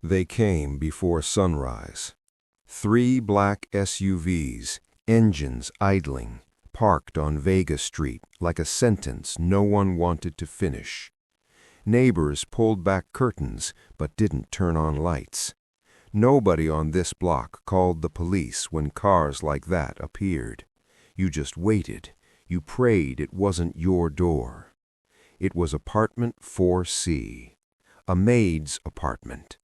They came before sunrise. 3 black SUVs, engines idling, parked on Vega Street like a sentence no one wanted to finish. Neighbors pulled back curtains but didn't turn on lights. Nobody on this block called the police when cars like that appeared. You just waited. You prayed it wasn't your door. It was apartment 4C, a maid's apartment,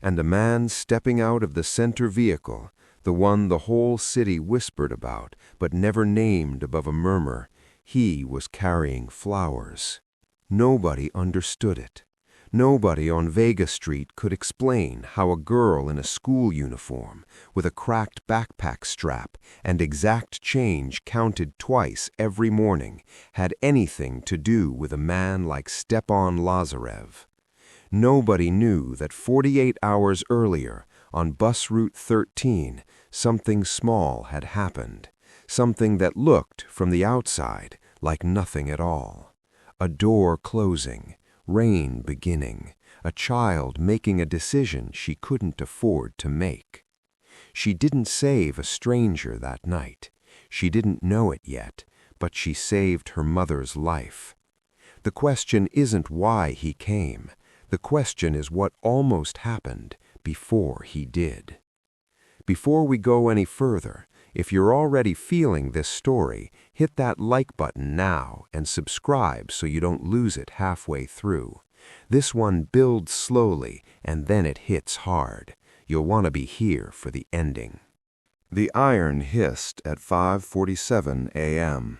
and a man stepping out of the center vehicle, the one the whole city whispered about but never named above a murmur, he was carrying flowers. Nobody understood it. Nobody on Vega Street could explain how a girl in a school uniform, with a cracked backpack strap and exact change counted twice every morning, had anything to do with a man like Stepan Lazarev. Nobody knew that 48 hours earlier, on bus route 13, something small had happened, something that looked, from the outside, like nothing at all. A door closing, rain beginning, a child making a decision she couldn't afford to make. She didn't save a stranger that night. She didn't know it yet, but she saved her mother's life. The question isn't why he came. The question is what almost happened before he did. Before we go any further, if you're already feeling this story, hit that like button now and subscribe so you don't lose it halfway through. This one builds slowly and then it hits hard. You'll want to be here for the ending. The iron hissed at 5:47 a.m.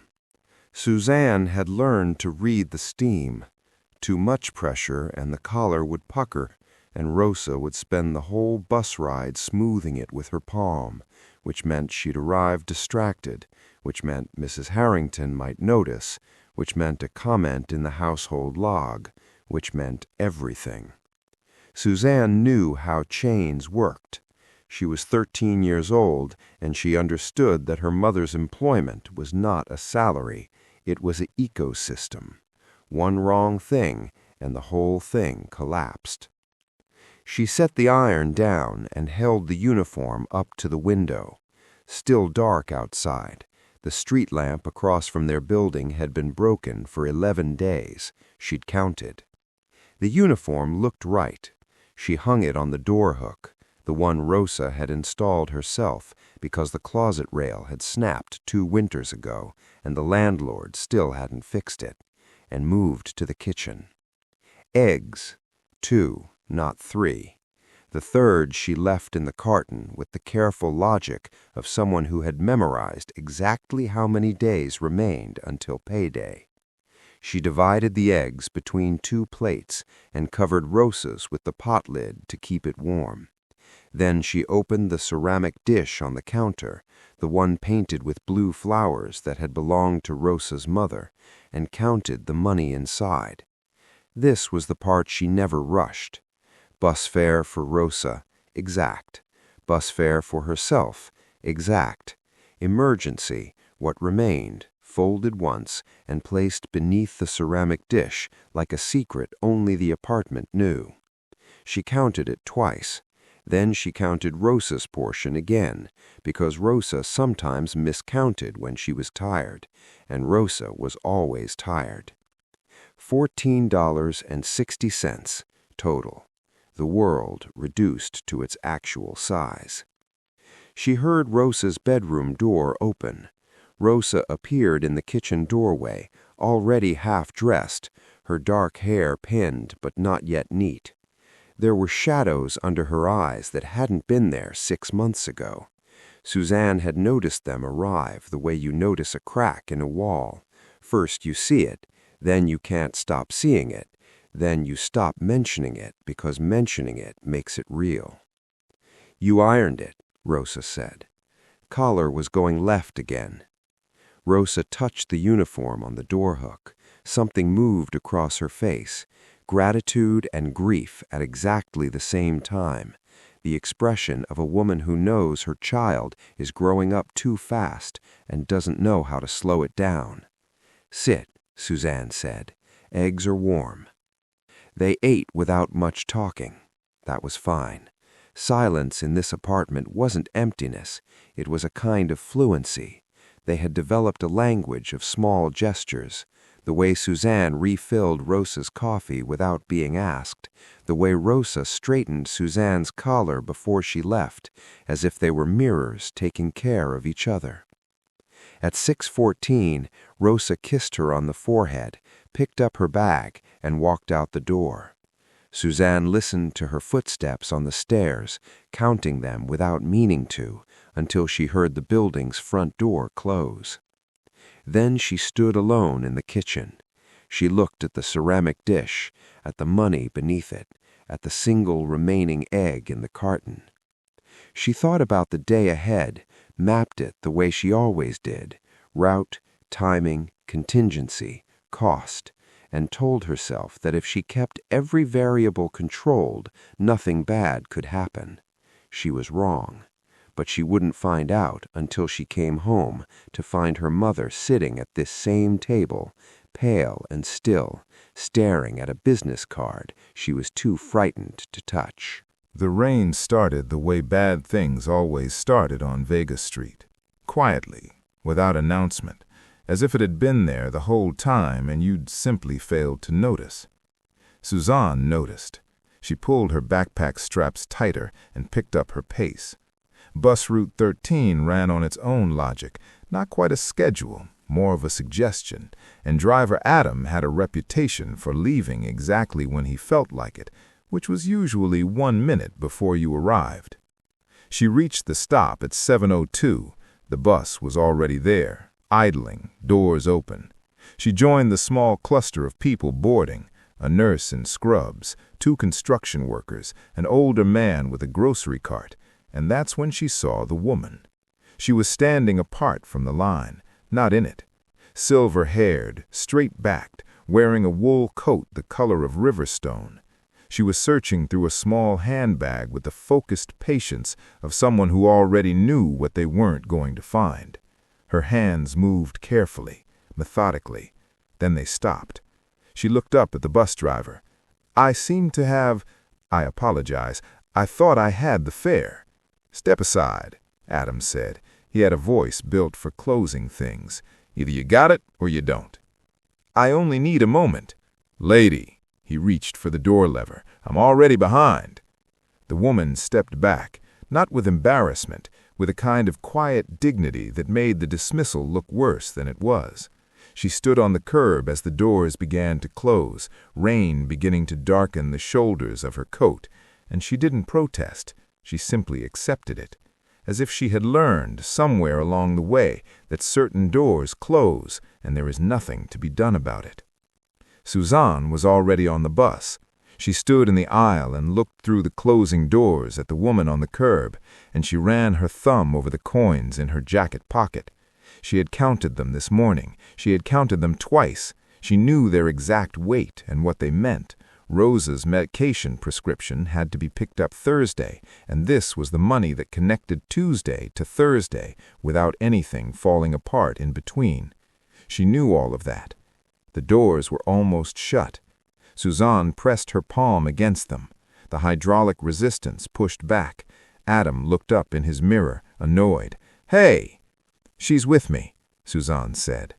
Suzanne had learned to read the steam. Too much pressure and the collar would pucker, and Rosa would spend the whole bus ride smoothing it with her palm, which meant she'd arrive distracted, which meant Mrs. Harrington might notice, which meant a comment in the household log, which meant everything. Suzanne knew how chains worked. She was 13 years old, and she understood that her mother's employment was not a salary, it was an ecosystem. One wrong thing, and the whole thing collapsed. She set the iron down and held the uniform up to the window. Still dark outside. The street lamp across from their building had been broken for 11 days. She'd counted. The uniform looked right. She hung it on the door hook, the one Rosa had installed herself because the closet rail had snapped 2 winters ago and the landlord still hadn't fixed it, and moved to the kitchen. Eggs, 2. Not 3. The third she left in the carton with the careful logic of someone who had memorized exactly how many days remained until payday. She divided the eggs between 2 plates and covered Rosa's with the pot lid to keep it warm. Then she opened the ceramic dish on the counter, the one painted with blue flowers that had belonged to Rosa's mother, and counted the money inside. This was the part she never rushed. Bus fare for Rosa, exact. Bus fare for herself, exact. Emergency, what remained, folded once and placed beneath the ceramic dish like a secret only the apartment knew. She counted it twice. Then she counted Rosa's portion again, because Rosa sometimes miscounted when she was tired, and Rosa was always tired. $14.60 total. The world reduced to its actual size. She heard Rosa's bedroom door open. Rosa appeared in the kitchen doorway, already half-dressed, her dark hair pinned but not yet neat. There were shadows under her eyes that hadn't been there 6 months ago. Suzanne had noticed them arrive the way you notice a crack in a wall. First you see it, then you can't stop seeing it. Then you stop mentioning it because mentioning it makes it real. "You ironed it," Rosa said. Collar was going left again. Rosa touched the uniform on the door hook. Something moved across her face. Gratitude and grief at exactly the same time. The expression of a woman who knows her child is growing up too fast and doesn't know how to slow it down. "Sit," Suzanne said. "Eggs are warm." They ate without much talking. That was fine. Silence in this apartment wasn't emptiness, it was a kind of fluency. They had developed a language of small gestures. The way Suzanne refilled Rosa's coffee without being asked, the way Rosa straightened Suzanne's collar before she left, as if they were mirrors taking care of each other. At 6:14, Rosa kissed her on the forehead, picked up her bag, and walked out the door. Suzanne listened to her footsteps on the stairs, counting them without meaning to, until she heard the building's front door close. Then she stood alone in the kitchen. She looked at the ceramic dish, at the money beneath it, at the single remaining egg in the carton. She thought about the day ahead, mapped it the way she always did, route, timing, contingency, cost, and told herself that if she kept every variable controlled, nothing bad could happen. She was wrong, but she wouldn't find out until she came home to find her mother sitting at this same table, pale and still, staring at a business card she was too frightened to touch. The rain started the way bad things always started on Vega Street, quietly, without announcement, as if it had been there the whole time and you'd simply failed to notice. Suzanne noticed. She pulled her backpack straps tighter and picked up her pace. Bus Route 13 ran on its own logic, not quite a schedule, more of a suggestion, and driver Adam had a reputation for leaving exactly when he felt like it, which was usually 1 minute before you arrived. She reached the stop at 7:02. The bus was already there, idling, doors open. She joined the small cluster of people boarding, a nurse in scrubs, 2 construction workers, an older man with a grocery cart, and that's when she saw the woman. She was standing apart from the line, not in it. Silver-haired, straight-backed, wearing a wool coat the color of riverstone. She was searching through a small handbag with the focused patience of someone who already knew what they weren't going to find. Her hands moved carefully, methodically. Then they stopped. She looked up at the bus driver. "I seem to have—" "I apologize. I thought I had the fare." "Step aside," Adam said. He had a voice built for closing things. "Either you got it or you don't." "I only need a moment." "Lady," he reached for the door lever, "I'm already behind." The woman stepped back, not with embarrassment, with a kind of quiet dignity that made the dismissal look worse than it was. She stood on the curb as the doors began to close, rain beginning to darken the shoulders of her coat, and she didn't protest. She simply accepted it, as if she had learned somewhere along the way that certain doors close and there is nothing to be done about it. Suzanne was already on the bus. She stood in the aisle and looked through the closing doors at the woman on the curb, and she ran her thumb over the coins in her jacket pocket. She had counted them this morning. She had counted them twice. She knew their exact weight and what they meant. Rosa's medication prescription had to be picked up Thursday, and this was the money that connected Tuesday to Thursday without anything falling apart in between. She knew all of that. The doors were almost shut. Suzanne pressed her palm against them. The hydraulic resistance pushed back. Adam looked up in his mirror, annoyed. "Hey!" "She's with me," Suzanne said.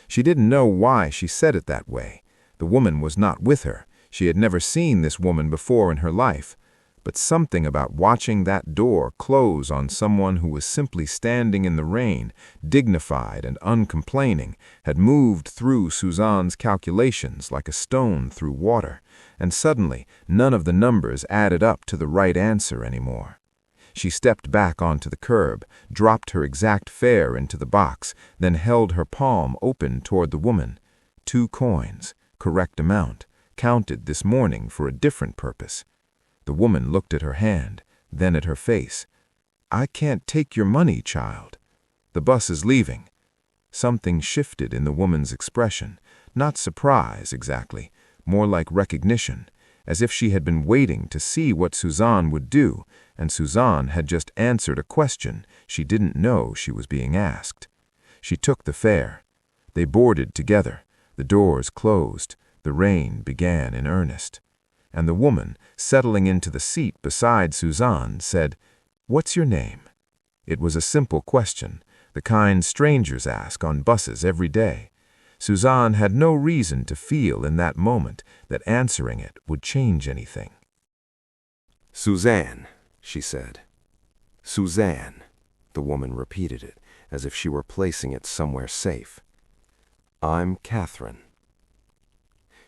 She didn't know why she said it that way. The woman was not with her. She had never seen this woman before in her life. But something about watching that door close on someone who was simply standing in the rain, dignified and uncomplaining, had moved through Suzanne's calculations like a stone through water, and suddenly none of the numbers added up to the right answer anymore. She stepped back onto the curb, dropped her exact fare into the box, then held her palm open toward the woman. 2 coins, correct amount, counted this morning for a different purpose. The woman looked at her hand, then at her face. "I can't take your money, child. The bus is leaving." Something shifted in the woman's expression, not surprise exactly, more like recognition, as if she had been waiting to see what Suzanne would do, and Suzanne had just answered a question she didn't know she was being asked. She took the fare. They boarded together. The doors closed. The rain began in earnest. and the woman, settling into the seat beside Suzanne, said, "What's your name?" It was a simple question, the kind strangers ask on buses every day. Suzanne had no reason to feel in that moment that answering it would change anything. "Suzanne," she said. "Suzanne." The woman repeated it, as if she were placing it somewhere safe. "I'm Catherine."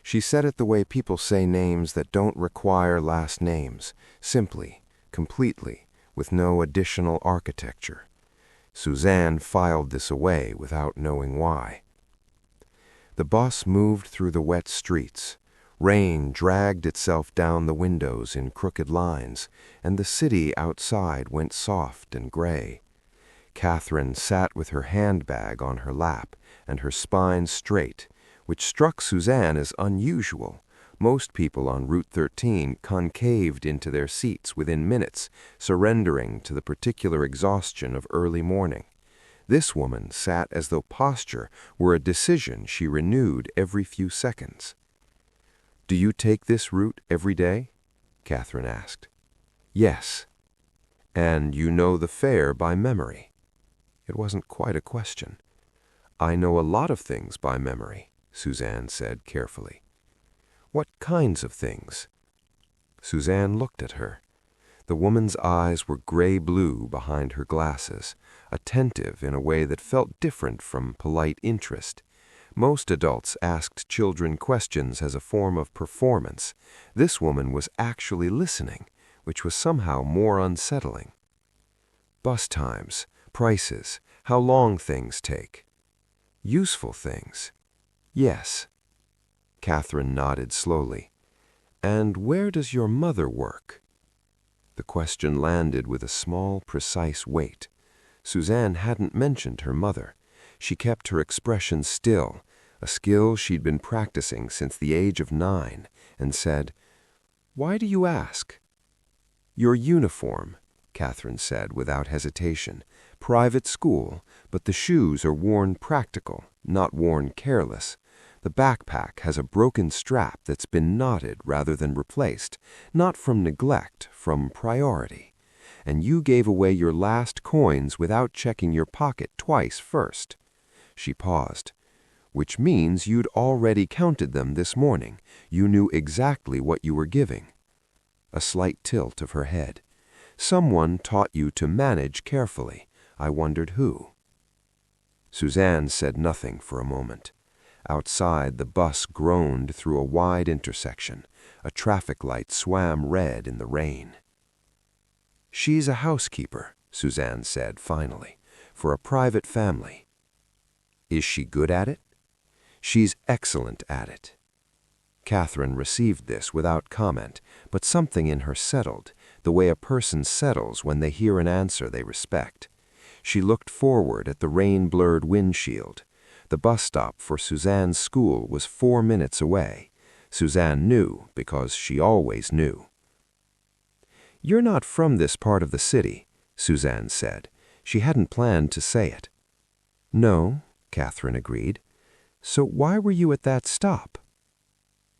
She said it the way people say names that don't require last names, simply, completely, with no additional architecture. Suzanne filed this away without knowing why. The bus moved through the wet streets. Rain dragged itself down the windows in crooked lines, and the city outside went soft and gray. Catherine sat with her handbag on her lap and her spine straight, which struck Suzanne as unusual. Most people on Route 13 concaved into their seats within minutes, surrendering to the particular exhaustion of early morning. This woman sat as though posture were a decision she renewed every few seconds. "Do you take this route every day?" Catherine asked. "Yes." "And you know the fare by memory?" It wasn't quite a question. "I know a lot of things by memory," Suzanne said carefully. "What kinds of things?" Suzanne looked at her. The woman's eyes were gray-blue behind her glasses, attentive in a way that felt different from polite interest. Most adults asked children questions as a form of performance. This woman was actually listening, which was somehow more unsettling. "Bus times, prices, how long things take." "Useful things." "Yes." Catherine nodded slowly. "And where does your mother work?" The question landed with a small, precise weight. Suzanne hadn't mentioned her mother. She kept her expression still, a skill she'd been practicing since the age of 9, and said, "Why do you ask?" "Your uniform," Catherine said without hesitation. "Private school, but the shoes are worn practical, not worn careless. The backpack has a broken strap that's been knotted rather than replaced, not from neglect, from priority. And you gave away your last coins without checking your pocket twice first." She paused. "Which means you'd already counted them this morning. You knew exactly what you were giving." A slight tilt of her head. "Someone taught you to manage carefully. I wondered who." Suzanne said nothing for a moment. Outside, the bus groaned through a wide intersection. A traffic light swam red in the rain. "She's a housekeeper," Suzanne said finally, "for a private family." "Is she good at it?" "She's excellent at it." Catherine received this without comment, but something in her settled, the way a person settles when they hear an answer they respect. She looked forward at the rain-blurred windshield. The bus stop for Suzanne's school was 4 minutes away. Suzanne knew because she always knew. "You're not from this part of the city," Suzanne said. She hadn't planned to say it. "No," Catherine agreed. "So why were you at that stop?"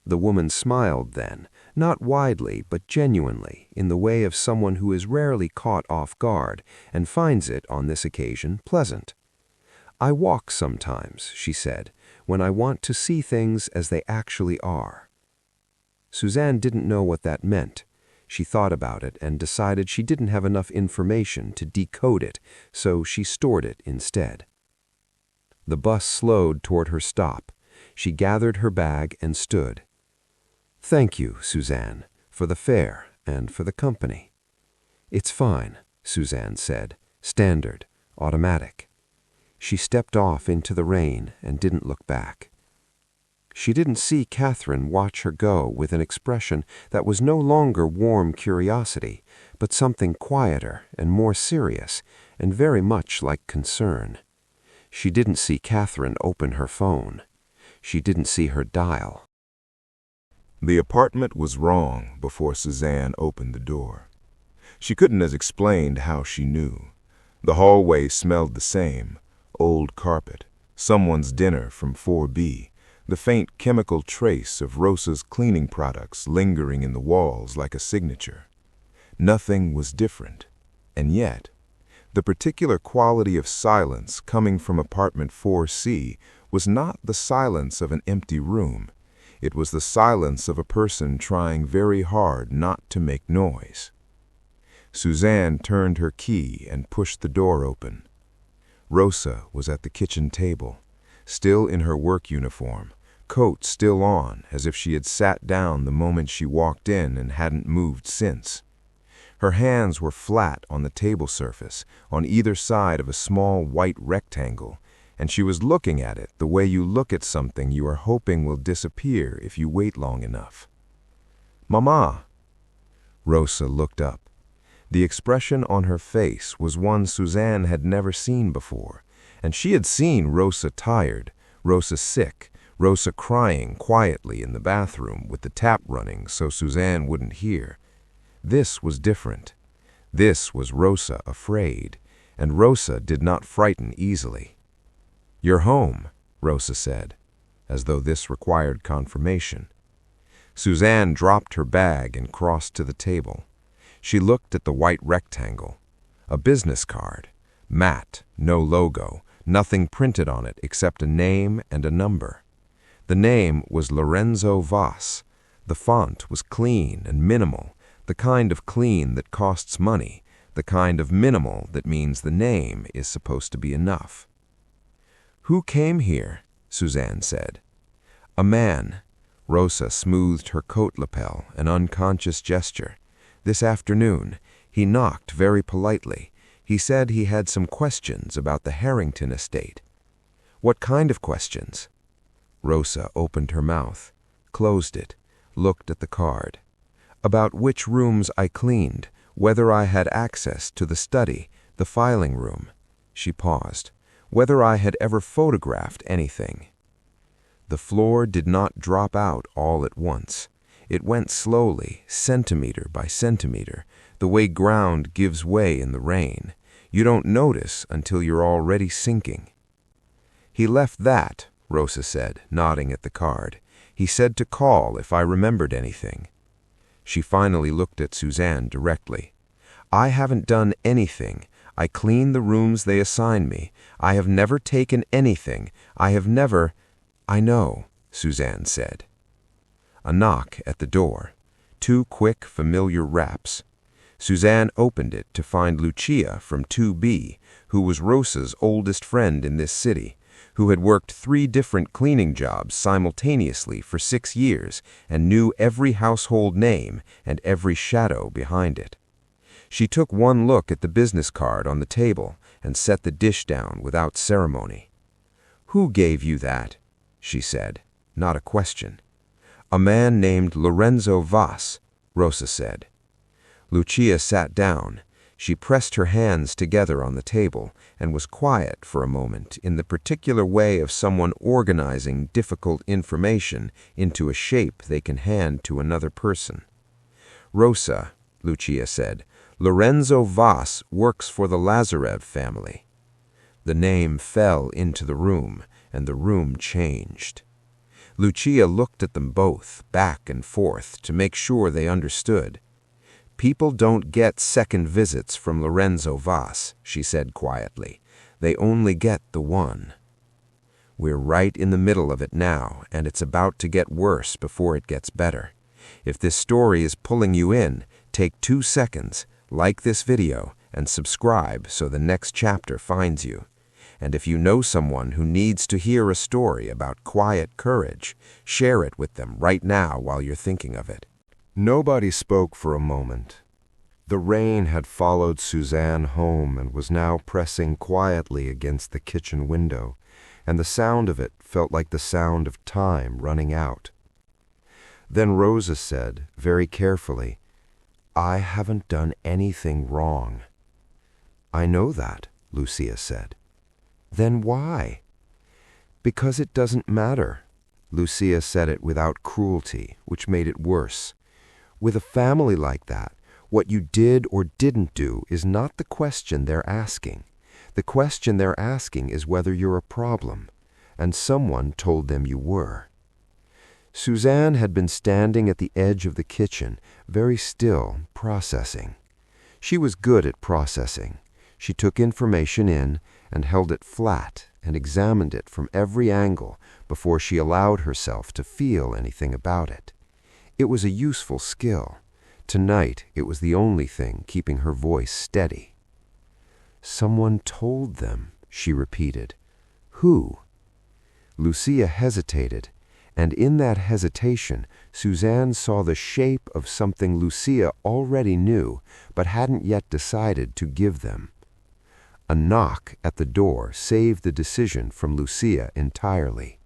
The woman smiled then, not widely but genuinely, in the way of someone who is rarely caught off guard and finds it, on this occasion, pleasant. "I walk sometimes," she said, "when I want to see things as they actually are." Suzanne didn't know what that meant. She thought about it and decided she didn't have enough information to decode it, so she stored it instead. The bus slowed toward her stop. She gathered her bag and stood. "Thank you, Suzanne, for the fare and for the company." "It's fine," Suzanne said, standard, automatic. She stepped off into the rain and didn't look back. She didn't see Catherine watch her go with an expression that was no longer warm curiosity, but something quieter and more serious, and very much like concern. She didn't see Catherine open her phone. She didn't see her dial. The apartment was wrong before Suzanne opened the door. She couldn't have explained how she knew. The hallway smelled the same, old carpet, someone's dinner from 4B, the faint chemical trace of Rosa's cleaning products lingering in the walls like a signature. Nothing was different, and yet, the particular quality of silence coming from apartment 4C was not the silence of an empty room. It was the silence of a person trying very hard not to make noise. Suzanne turned her key and pushed the door open. Rosa was at the kitchen table, still in her work uniform, coat still on, as if she had sat down the moment she walked in and hadn't moved since. Her hands were flat on the table surface, on either side of a small white rectangle, and she was looking at it the way you look at something you are hoping will disappear if you wait long enough. "Mama!" Rosa looked up. The expression on her face was one Suzanne had never seen before, and she had seen Rosa tired, Rosa sick, Rosa crying quietly in the bathroom with the tap running so Suzanne wouldn't hear. This was different. This was Rosa afraid, and Rosa did not frighten easily. "You're home," Rosa said, as though this required confirmation. Suzanne dropped her bag and crossed to the table. She looked at the white rectangle. A business card. Matte, no logo, nothing printed on it except a name and a number. The name was Lorenzo Voss. The font was clean and minimal, the kind of clean that costs money, the kind of minimal that means the name is supposed to be enough. "Who came here?" Suzanne said. "A man." Rosa smoothed her coat lapel, an unconscious gesture. "This afternoon, he knocked very politely. He said he had some questions about the Harrington estate." "What kind of questions?" Rosa opened her mouth, closed it, looked at the card. "About which rooms I cleaned, whether I had access to the study, the filing room." She paused. "Whether I had ever photographed anything." The floor did not drop out all at once. It went slowly, centimeter by centimeter, the way ground gives way in the rain. You don't notice until you're already sinking. "He left that," Rosa said, nodding at the card. "He said to call if I remembered anything." She finally looked at Suzanne directly. "I haven't done anything. I clean the rooms they assign me. I have never taken anything. I have never—" "I know," Suzanne said. A knock at the door. 2 quick, familiar raps. Suzanne opened it to find Lucia from 2B, who was Rosa's oldest friend in this city, who had worked 3 different cleaning jobs simultaneously for 6 years and knew every household name and every shadow behind it. She took one look at the business card on the table and set the dish down without ceremony. "Who gave you that?" she said, not a question. "A man named Lorenzo Voss," Rosa said. Lucia sat down. She pressed her hands together on the table and was quiet for a moment in the particular way of someone organizing difficult information into a shape they can hand to another person. "Rosa," Lucia said, "Lorenzo Voss works for the Lazarev family." The name fell into the room, and the room changed. Lucia looked at them both, back and forth, to make sure they understood. "People don't get second visits from Lorenzo Voss," she said quietly. "They only get the one. We're right in the middle of it now, and it's about to get worse before it gets better. If this story is pulling you in, take 2 seconds, like this video, and subscribe so the next chapter finds you. And if you know someone who needs to hear a story about quiet courage, share it with them right now while you're thinking of it." Nobody spoke for a moment. The rain had followed Suzanne home and was now pressing quietly against the kitchen window, and the sound of it felt like the sound of time running out. Then Rosa said, very carefully, "I haven't done anything wrong." "I know that," Lucia said. "Then why?" "Because it doesn't matter." Lucia said it without cruelty, which made it worse. "With a family like that, what you did or didn't do is not the question they're asking. The question they're asking is whether you're a problem, and someone told them you were." Suzanne had been standing at the edge of the kitchen, very still, processing. She was good at processing. She took information in and held it flat and examined it from every angle before she allowed herself to feel anything about it. It was a useful skill. Tonight, it was the only thing keeping her voice steady. "Someone told them," she repeated. "Who?" Lucia hesitated, and in that hesitation, Suzanne saw the shape of something Lucia already knew but hadn't yet decided to give them. A knock at the door saved the decision from Lucia entirely.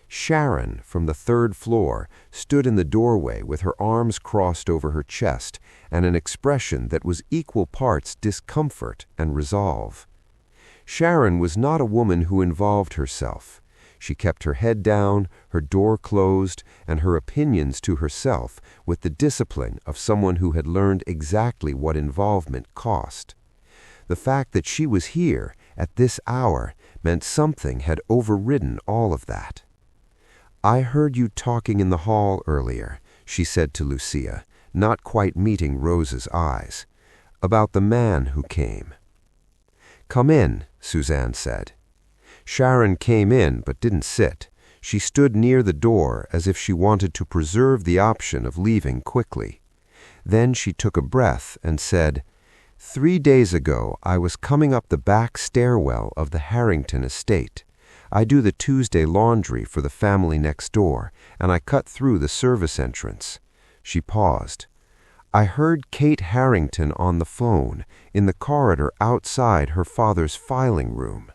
Sharon, from the third floor, stood in the doorway with her arms crossed over her chest and an expression that was equal parts discomfort and resolve. Sharon was not a woman who involved herself. She kept her head down, her door closed, and her opinions to herself with the discipline of someone who had learned exactly what involvement cost. The fact that she was here, at this hour, meant something had overridden all of that. "I heard you talking in the hall earlier," she said to Lucia, not quite meeting Rosa's eyes, "about the man who came." "Come in," Suzanne said. Sharon came in but didn't sit. She stood near the door as if she wanted to preserve the option of leaving quickly. Then she took a breath and said, "3 days ago I was coming up the back stairwell of the Harrington estate. I do the Tuesday laundry for the family next door, and I cut through the service entrance." She paused. "I heard Kate Harrington on the phone, in the corridor outside her father's filing room."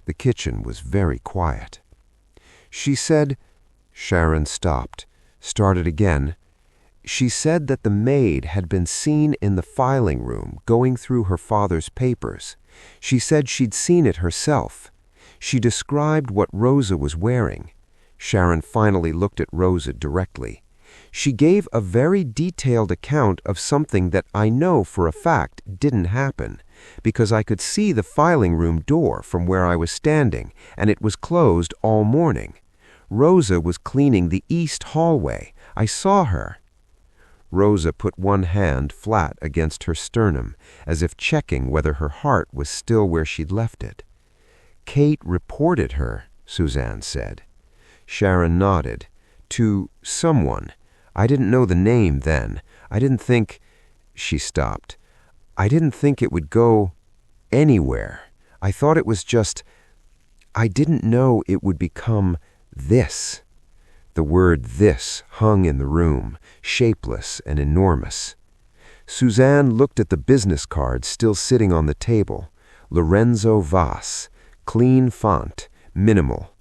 The kitchen was very quiet. "She said—" Sharon stopped, started again. "She said that the maid had been seen in the filing room going through her father's papers. She said she'd seen it herself. She described what Rosa was wearing." Sharon finally looked at Rosa directly. "She gave a very detailed account of something that I know for a fact didn't happen, because I could see the filing room door from where I was standing, and it was closed all morning. Rosa was cleaning the east hallway. I saw her." Rosa put one hand flat against her sternum, as if checking whether her heart was still where she'd left it. "Kate reported her," Suzanne said. Sharon nodded. "To someone. I didn't know the name then. I didn't think—" She stopped. "I didn't think it would go anywhere. I thought it was just— I didn't know it would become this." The word "this" hung in the room, shapeless and enormous. Suzanne looked at the business card still sitting on the table. Lorenzo Vas. Clean font, minimal.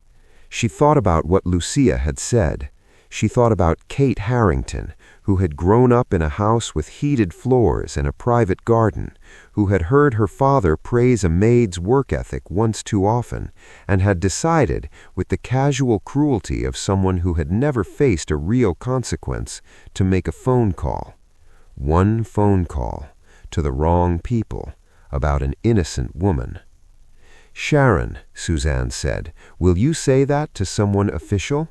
She thought about what Lucia had said. She thought about Kate Harrington, who had grown up in a house with heated floors and a private garden, who had heard her father praise a maid's work ethic once too often, and had decided, with the casual cruelty of someone who had never faced a real consequence, to make a phone call. One phone call, to the wrong people, about an innocent woman. "Sharon," Suzanne said, "will you say that to someone official?"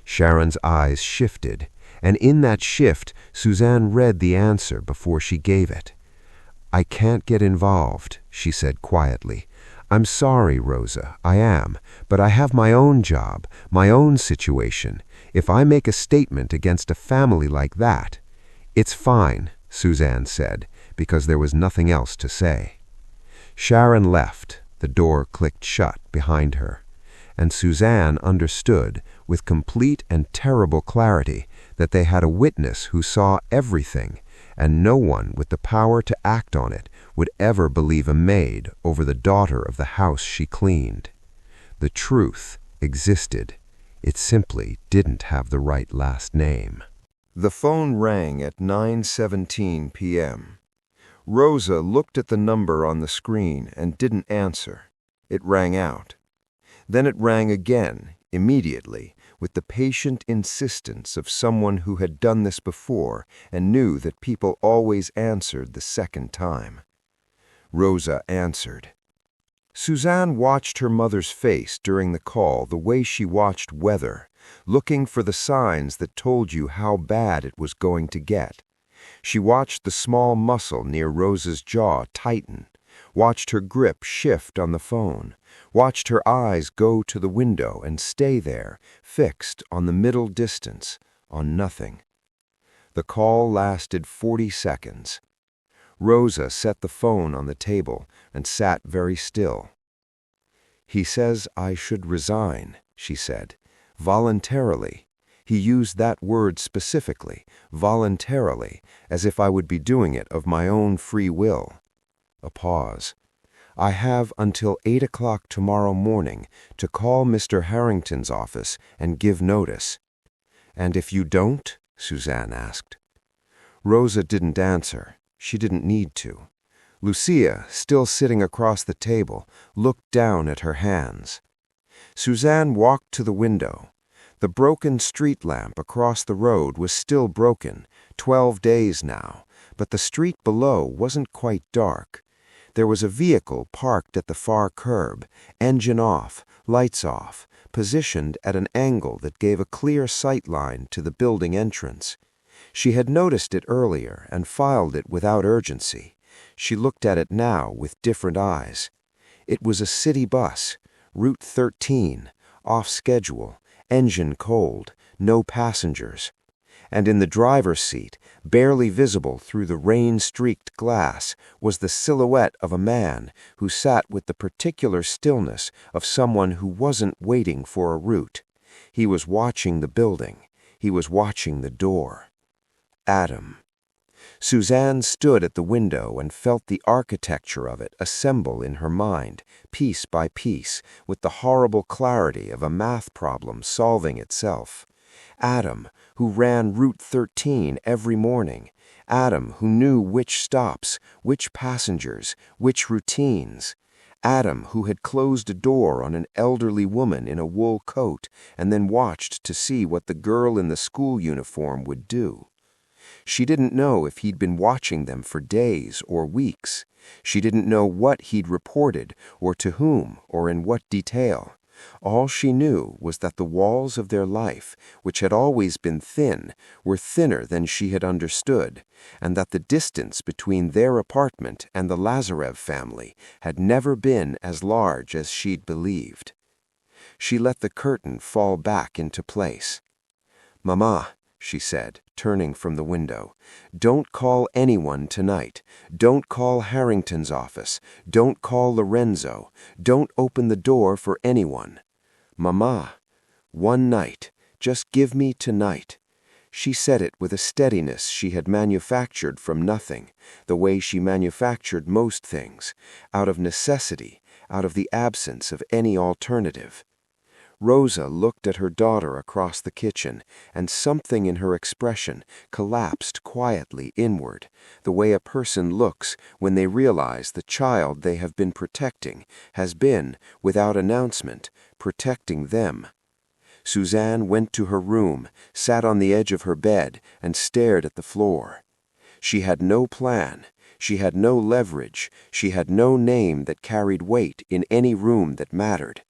Sharon's eyes shifted, and in that shift, Suzanne read the answer before she gave it. "I can't get involved," she said quietly. "I'm sorry, Rosa, I am, but I have my own job, my own situation. If I make a statement against a family like that—" "It's fine," Suzanne said, because there was nothing else to say. Sharon left. The door clicked shut behind her, and Suzanne understood with complete and terrible clarity that they had a witness who saw everything, and no one with the power to act on it would ever believe a maid over the daughter of the house she cleaned. The truth existed. It simply didn't have the right last name. The phone rang at 9:17 p.m. Rosa looked at the number on the screen and didn't answer. It rang out. Then it rang again, immediately, with the patient insistence of someone who had done this before and knew that people always answered the second time. Rosa answered. Suzanne watched her mother's face during the call the way she watched weather, looking for the signs that told you how bad it was going to get. She watched the small muscle near Rosa's jaw tighten, watched her grip shift on the phone, watched her eyes go to the window and stay there, fixed on the middle distance, on nothing. The call lasted 40 seconds. Rosa set the phone on the table and sat very still. "He says I should resign," she said, "voluntarily." He used that word specifically, voluntarily, as if I would be doing it of my own free will. A pause. "I have until 8 o'clock tomorrow morning to call Mr. Harrington's office and give notice." "And if you don't?" Suzanne asked. Rosa didn't answer. She didn't need to. Lucia, still sitting across the table, looked down at her hands. Suzanne walked to the window. The broken street lamp across the road was still broken, 12 days now, but the street below wasn't quite dark. There was a vehicle parked at the far curb, engine off, lights off, positioned at an angle that gave a clear sight line to the building entrance. She had noticed it earlier and filed it without urgency. She looked at it now with different eyes. It was a city bus, Route 13, off schedule, engine cold, no passengers. And in the driver's seat, barely visible through the rain-streaked glass, was the silhouette of a man who sat with the particular stillness of someone who wasn't waiting for a route. He was watching the building. He was watching the door. Adam. Suzanne stood at the window and felt the architecture of it assemble in her mind, piece by piece, with the horrible clarity of a math problem solving itself. Adam, who ran Route 13 every morning. Adam, who knew which stops, which passengers, which routines. Adam, who had closed a door on an elderly woman in a wool coat and then watched to see what the girl in the school uniform would do. She didn't know if he'd been watching them for days or weeks. She didn't know what he'd reported, or to whom, or in what detail. All she knew was that the walls of their life, which had always been thin, were thinner than she had understood, and that the distance between their apartment and the Lazarev family had never been as large as she'd believed. She let the curtain fall back into place. "Mama," she said, turning from the window, "don't call anyone tonight. Don't call Harrington's office. Don't call Lorenzo. Don't open the door for anyone. Mama, one night. Just give me tonight." She said it with a steadiness she had manufactured from nothing, the way she manufactured most things, out of necessity, out of the absence of any alternative. Rosa looked at her daughter across the kitchen, and something in her expression collapsed quietly inward, the way a person looks when they realize the child they have been protecting has been, without announcement, protecting them. Suzanne went to her room, sat on the edge of her bed, and stared at the floor. She had no plan. She had no leverage. She had no name that carried weight in any room that mattered.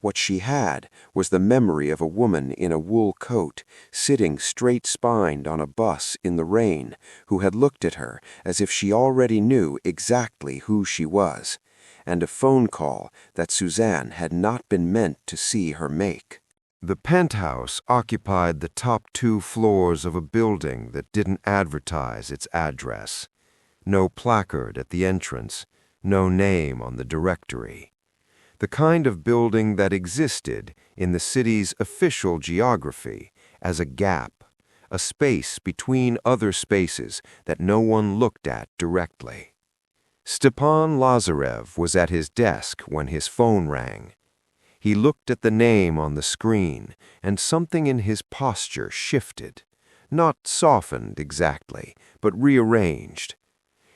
What she had was the memory of a woman in a wool coat, sitting straight-spined on a bus in the rain, who had looked at her as if she already knew exactly who she was, and a phone call that Suzanne had not been meant to see her make. The penthouse occupied the top 2 floors of a building that didn't advertise its address. No placard at the entrance, no name on the directory. The kind of building that existed in the city's official geography as a gap, a space between other spaces that no one looked at directly. Stepan Lazarev was at his desk when his phone rang. He looked at the name on the screen, and something in his posture shifted, not softened exactly, but rearranged.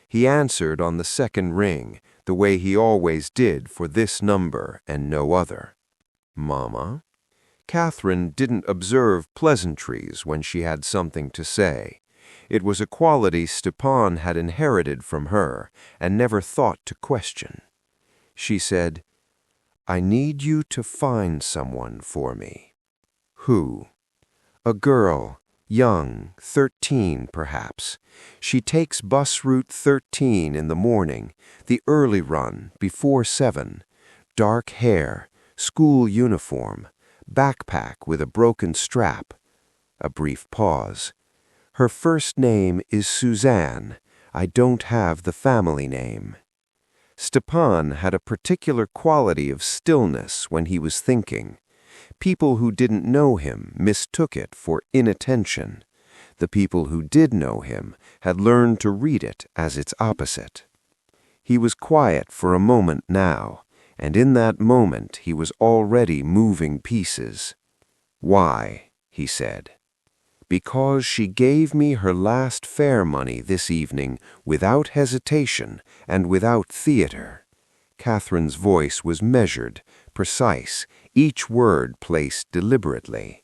He answered on the second ring, the way he always did for this number and no other. "Mama?" Catherine didn't observe pleasantries when she had something to say. It was a quality Stepan had inherited from her and never thought to question. She said, "I need you to find someone for me." Who? A girl, young, 13 perhaps. She takes bus route 13 in the morning, the early run, before 7. Dark hair, school uniform, backpack with a broken strap. A brief pause. Her first name is Suzanne. I don't have the family name. Stepan had a particular quality of stillness when he was thinking. People who didn't know him mistook it for inattention. The people who did know him had learned to read it as its opposite. He was quiet for a moment now, and in that moment he was already moving pieces. "Why?" he said. "Because she gave me her last fare money this evening without hesitation and without theater." Catherine's voice was measured, precise, each word placed deliberately.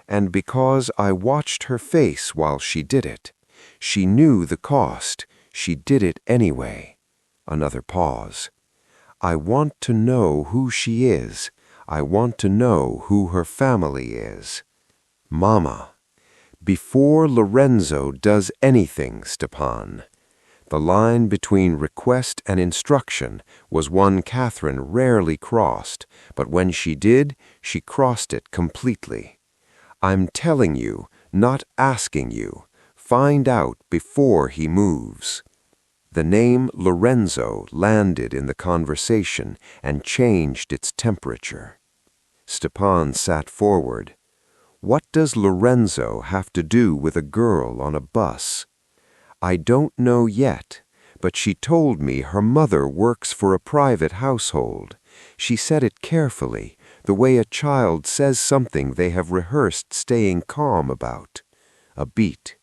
"And because I watched her face while she did it. She knew the cost. She did it anyway." Another pause. "I want to know who she is. I want to know who her family is." "Mama." "Before Lorenzo does anything, Stepan." The line between request and instruction was one Catherine rarely crossed, but when she did, she crossed it completely. "I'm telling you, not asking you. Find out before he moves." The name Lorenzo landed in the conversation and changed its temperature. Stepan sat forward. What does Lorenzo have to do with a girl on a bus? "I don't know yet, but she told me her mother works for a private household. She said it carefully, the way a child says something they have rehearsed staying calm about. A beat.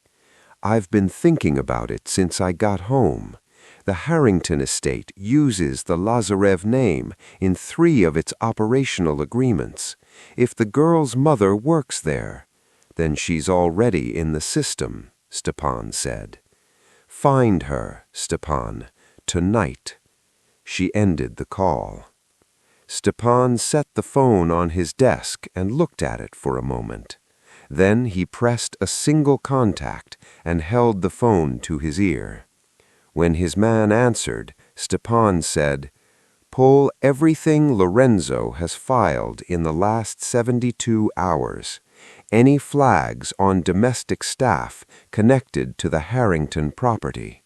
I've been thinking about it since I got home. The Harrington estate uses the Lazarev name in 3 of its operational agreements. If the girl's mother works there, then she's already in the system," Stepan said. "Find her, Stepan, tonight." She ended the call. Stepan set the phone on his desk and looked at it for a moment. Then he pressed a single contact and held the phone to his ear. When his man answered, Stepan said, "Pull everything Lorenzo has filed in the last 72 hours. Any flags on domestic staff connected to the Harrington property.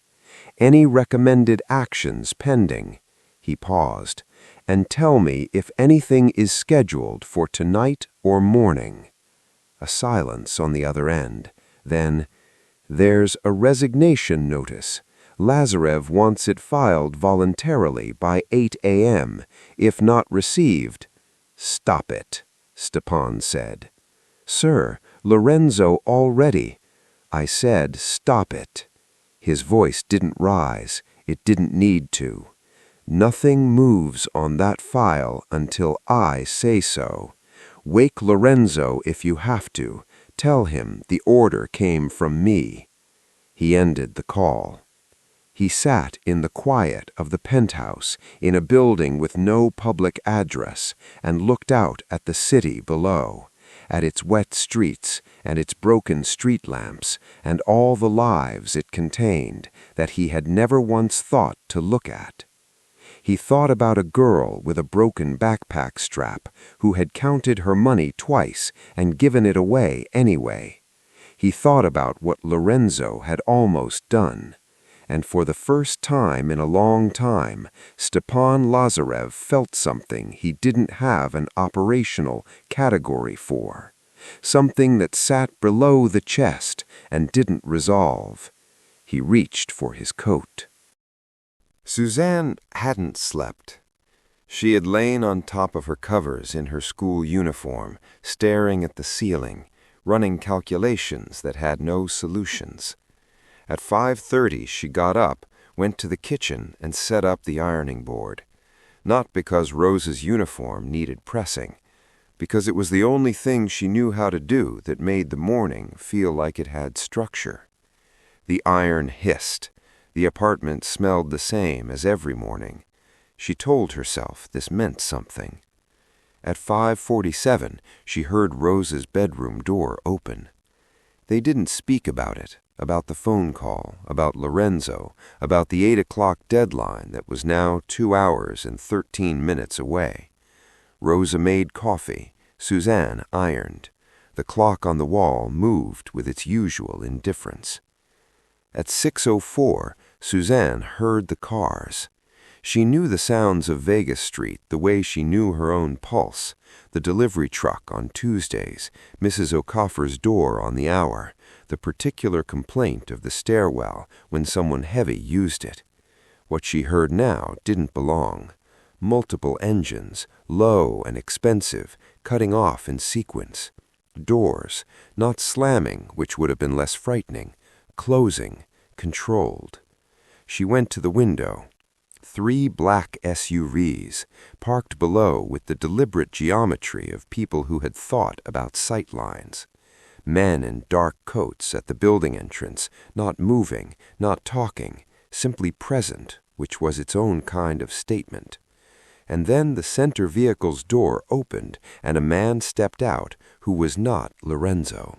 Any recommended actions pending." He paused. "And tell me if anything is scheduled for tonight or morning." A silence on the other end. Then, "There's a resignation notice. Lazarev wants it filed voluntarily by 8 a.m. If not received—" "Stop it," Stepan said. "Sir, Lorenzo already—" "I said stop it." His voice didn't rise. It didn't need to. "Nothing moves on that file until I say so. Wake Lorenzo if you have to. Tell him the order came from me." He ended the call. He sat in the quiet of the penthouse in a building with no public address and looked out at the city below, at its wet streets and its broken street lamps and all the lives it contained that he had never once thought to look at. He thought about a girl with a broken backpack strap who had counted her money twice and given it away anyway. He thought about what Lorenzo had almost done. And for the first time in a long time, Stepan Lazarev felt something he didn't have an operational category for, something that sat below the chest and didn't resolve. He reached for his coat. Suzanne hadn't slept. She had lain on top of her covers in her school uniform, staring at the ceiling, running calculations that had no solutions. At 5:30 she got up, went to the kitchen, and set up the ironing board. Not because Rosa's uniform needed pressing, because it was the only thing she knew how to do that made the morning feel like it had structure. The iron hissed. The apartment smelled the same as every morning. She told herself this meant something. At 5:47, she heard Rosa's bedroom door open. They didn't speak about it, about the phone call, about Lorenzo, about the 8 o'clock deadline that was now 2 hours and 13 minutes away. Rosa made coffee. Suzanne ironed. The clock on the wall moved with its usual indifference. At 6:04, Suzanne heard the cars. She knew the sounds of Vega Street the way she knew her own pulse, the delivery truck on Tuesdays, Mrs. O'Coffer's door on the hour, the particular complaint of the stairwell when someone heavy used it. What she heard now didn't belong. Multiple engines, low and expensive, cutting off in sequence. Doors, not slamming, which would have been less frightening, closing, controlled. She went to the window. 3 black SUVs, parked below with the deliberate geometry of people who had thought about sight lines. Men in dark coats at the building entrance, not moving, not talking, simply present, which was its own kind of statement. And then the center vehicle's door opened and a man stepped out who was not Lorenzo.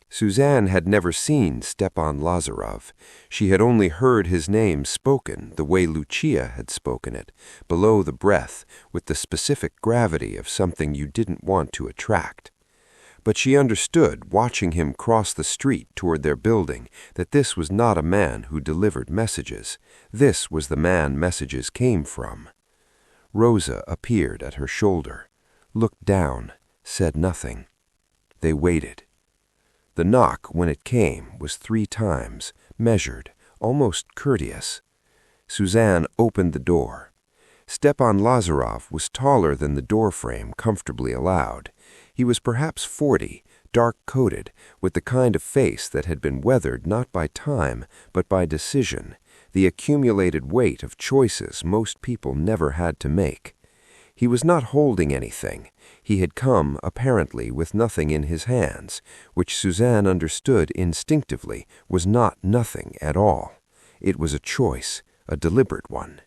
Suzanne had never seen Stepan Lazarev. She had only heard his name spoken the way Lucia had spoken it, below the breath, with the specific gravity of something you didn't want to attract. But she understood, watching him cross the street toward their building, that this was not a man who delivered messages. This was the man messages came from. Rosa appeared at her shoulder, looked down, said nothing. They waited. The knock, when it came, was 3 times, measured, almost courteous. Suzanne opened the door. Stepan Lazarev was taller than the doorframe comfortably allowed. He was perhaps 40, dark-coated, with the kind of face that had been weathered not by time, but by decision, the accumulated weight of choices most people never had to make. He was not holding anything. He had come, apparently, with nothing in his hands, which Suzanne understood instinctively was not nothing at all. It was a choice, a deliberate one.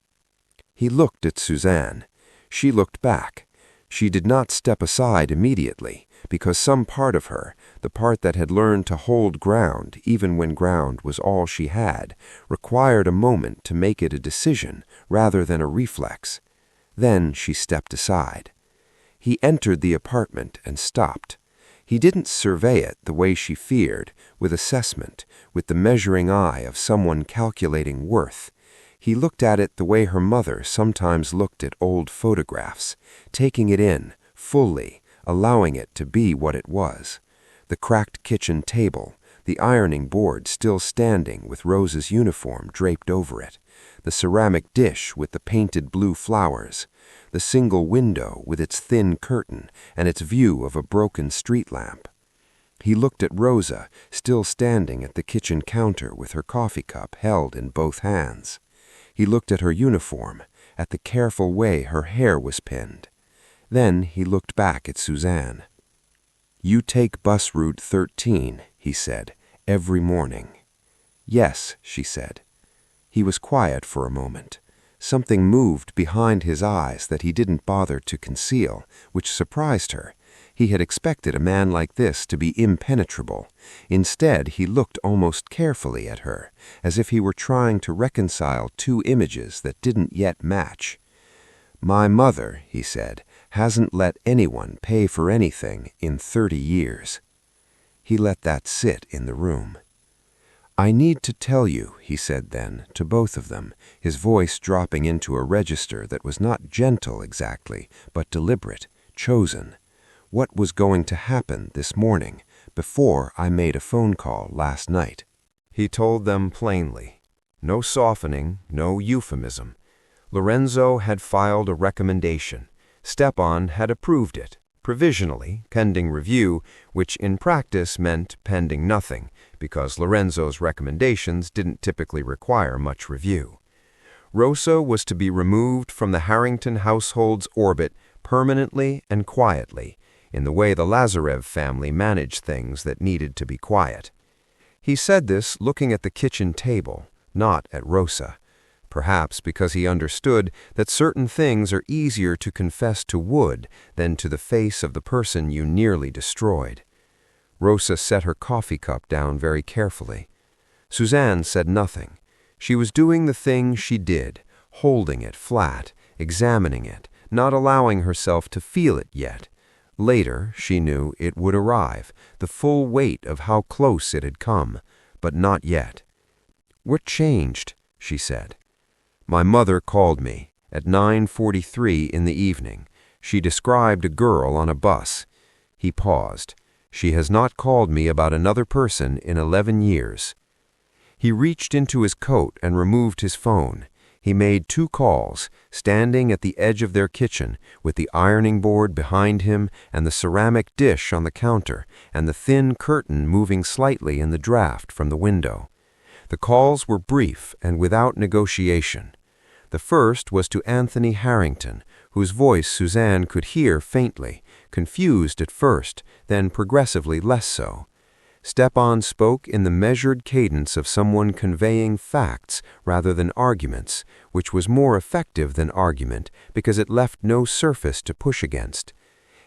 He looked at Suzanne. She looked back. She did not step aside immediately, because some part of her, the part that had learned to hold ground even when ground was all she had, required a moment to make it a decision rather than a reflex. Then she stepped aside. He entered the apartment and stopped. He didn't survey it the way she feared, with assessment, with the measuring eye of someone calculating worth. He looked at it the way her mother sometimes looked at old photographs, taking it in, fully, allowing it to be what it was. The cracked kitchen table, the ironing board still standing with Rosa's uniform draped over it, the ceramic dish with the painted blue flowers, the single window with its thin curtain and its view of a broken street lamp. He looked at Rosa, still standing at the kitchen counter with her coffee cup held in both hands. He looked at her uniform, at the careful way her hair was pinned. Then he looked back at Suzanne. "You take bus route 13, he said, every morning." "Yes," she said. He was quiet for a moment. Something moved behind his eyes that he didn't bother to conceal, which surprised her. He had expected a man like this to be impenetrable. Instead, he looked almost carefully at her, as if he were trying to reconcile 2 images that didn't yet match. "My mother," he said, "hasn't let anyone pay for anything in 30 years." He let that sit in the room. "I need to tell you," he said then, to both of them, his voice dropping into a register that was not gentle exactly, but deliberate, chosen, "what was going to happen this morning, before I made a phone call last night." He told them plainly. No softening, no euphemism. Lorenzo had filed a recommendation. Stepan had approved it, provisionally, pending review, which in practice meant pending nothing, because Lorenzo's recommendations didn't typically require much review. Rosa was to be removed from the Harrington household's orbit permanently and quietly, in the way the Lazarev family managed things that needed to be quiet. He said this looking at the kitchen table, not at Rosa. perhaps because he understood that certain things are easier to confess to wood than to the face of the person you nearly destroyed. Rosa set her coffee cup down very carefully. Suzanne said nothing. She was doing the thing she did, holding it flat, examining it, not allowing herself to feel it yet. Later, she knew it would arrive, the full weight of how close it had come, but not yet. "What changed?" she said. "My mother called me at 9:43 in the evening. She described a girl on a bus." He paused. "She has not called me about another person in 11 years. He reached into his coat and removed his phone. He made 2 calls, standing at the edge of their kitchen, with the ironing board behind him and the ceramic dish on the counter, and the thin curtain moving slightly in the draught from the window. The calls were brief and without negotiation. The first was to Anthony Harrington, whose voice Suzanne could hear faintly, confused at first, then progressively less so. Stepan spoke in the measured cadence of someone conveying facts rather than arguments, which was more effective than argument because it left no surface to push against.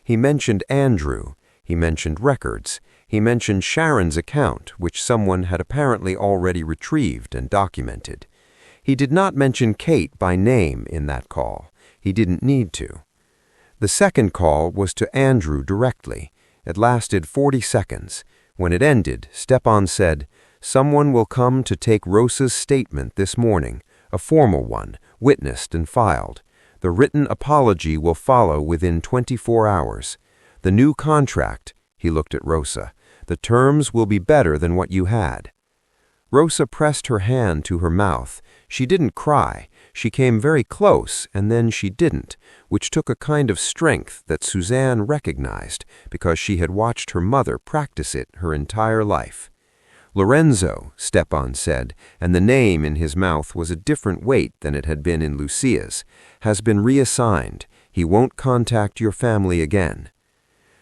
He mentioned Andrew. He mentioned records. He mentioned Sharon's account, which someone had apparently already retrieved and documented. He did not mention Kate by name in that call. He didn't need to. The second call was to Andrew directly. It lasted 40 seconds. When it ended, Stepan said, "Someone will come to take Rosa's statement this morning, a formal one, witnessed and filed. The written apology will follow within 24 hours. The new contract," he looked at Rosa, "the terms will be better than what you had." Rosa pressed her hand to her mouth. She didn't cry. She came very close, and then she didn't, which took a kind of strength that Suzanne recognized because she had watched her mother practice it her entire life. "Lorenzo," Stepan said, and the name in his mouth was a different weight than it had been in Lucia's, "has been reassigned. He won't contact your family again."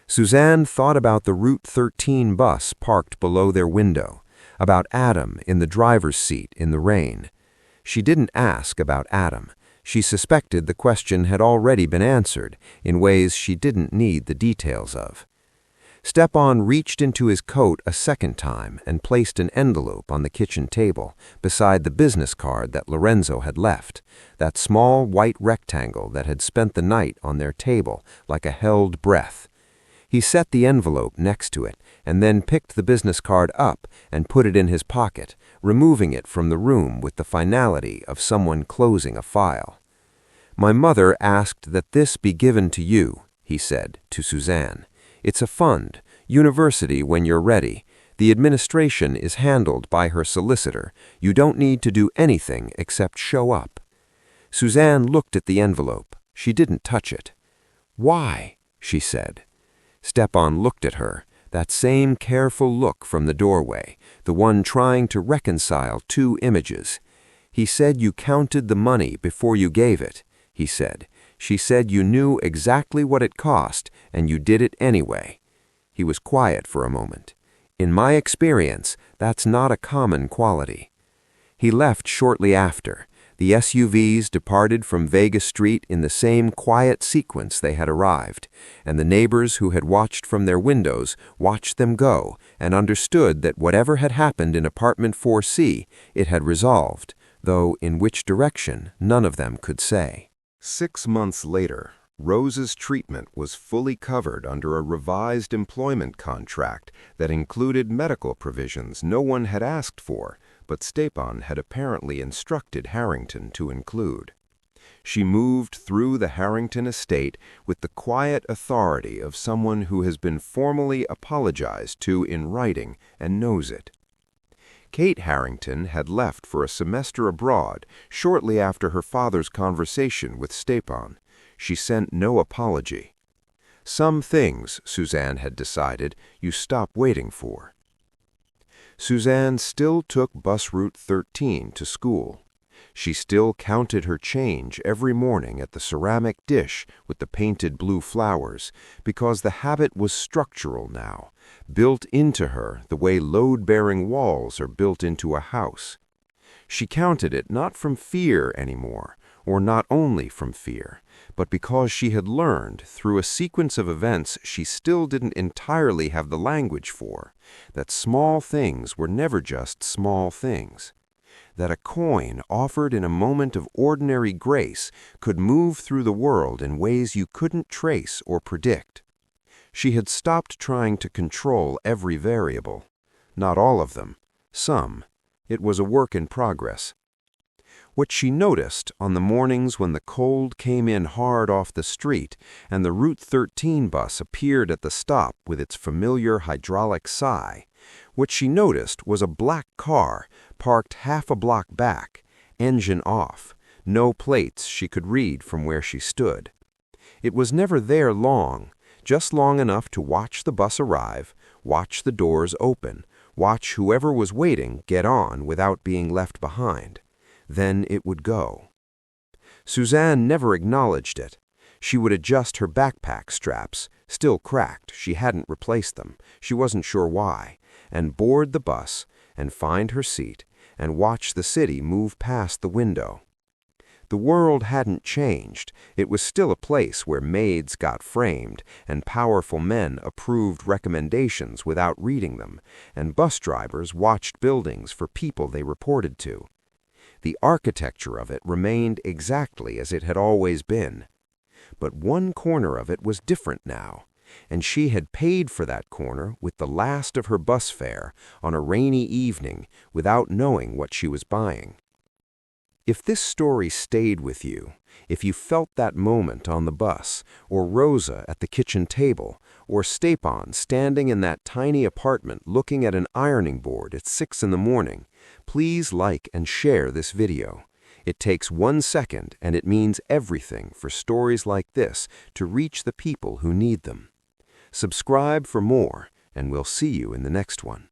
Suzanne thought about the Route 13 bus parked below their window, about Adam in the driver's seat in the rain. She didn't ask about Adam. She suspected the question had already been answered in ways she didn't need the details of. Stepan reached into his coat a second time and placed an envelope on the kitchen table beside the business card that Lorenzo had left, that small white rectangle that had spent the night on their table like a held breath. He set the envelope next to it and then picked the business card up and put it in his pocket, removing it from the room with the finality of someone closing a file. "My mother asked that this be given to you," he said to Suzanne. "It's a fund, university when you're ready. The administration is handled by her solicitor. You don't need to do anything except show up." Suzanne looked at the envelope. She didn't touch it. "Why?" she said. Stepan looked at her, that same careful look from the doorway, the one trying to reconcile 2 images. "He said you counted the money before you gave it," he said. "She said you knew exactly what it cost, and you did it anyway." He was quiet for a moment. "In my experience, that's not a common quality." He left shortly after. The SUVs departed from Vega Street in the same quiet sequence they had arrived, and the neighbors who had watched from their windows watched them go and understood that whatever had happened in apartment 4C, it had resolved, though in which direction none of them could say. 6 months later, Rosa's treatment was fully covered under a revised employment contract that included medical provisions no one had asked for, but Stepan had apparently instructed Harrington to include. She moved through the Harrington estate with the quiet authority of someone who has been formally apologized to in writing and knows it. Kate Harrington had left for a semester abroad shortly after her father's conversation with Stepan. She sent no apology. Some things, Suzanne had decided, you stop waiting for. Suzanne still took bus Route 13 to school. She still counted her change every morning at the ceramic dish with the painted blue flowers, because the habit was structural now, built into her the way load-bearing walls are built into a house. She counted it not from fear anymore, or not only from fear, but because she had learned, through a sequence of events she still didn't entirely have the language for, that small things were never just small things. That a coin offered in a moment of ordinary grace could move through the world in ways you couldn't trace or predict. She had stopped trying to control every variable. Not all of them. Some. It was a work in progress. What she noticed on the mornings when the cold came in hard off the street and the Route 13 bus appeared at the stop with its familiar hydraulic sigh, what she noticed was a black car parked half a block back, engine off, no plates she could read from where she stood. It was never there long, just long enough to watch the bus arrive, watch the doors open, watch whoever was waiting get on without being left behind. Then it would go. Suzanne never acknowledged it. She would adjust her backpack straps, still cracked, she hadn't replaced them, she wasn't sure why, and board the bus, and find her seat, and watch the city move past the window. The world hadn't changed. It was still a place where maids got framed, and powerful men approved recommendations without reading them, and bus drivers watched buildings for people they reported to. The architecture of it remained exactly as it had always been. But one corner of it was different now, and she had paid for that corner with the last of her bus fare on a rainy evening without knowing what she was buying. If this story stayed with you, if you felt that moment on the bus, or Rosa at the kitchen table, or Stepan standing in that tiny apartment looking at an ironing board at 6 a.m, please like and share this video. It takes 1 second and it means everything for stories like this to reach the people who need them. Subscribe for more, and we'll see you in the next one.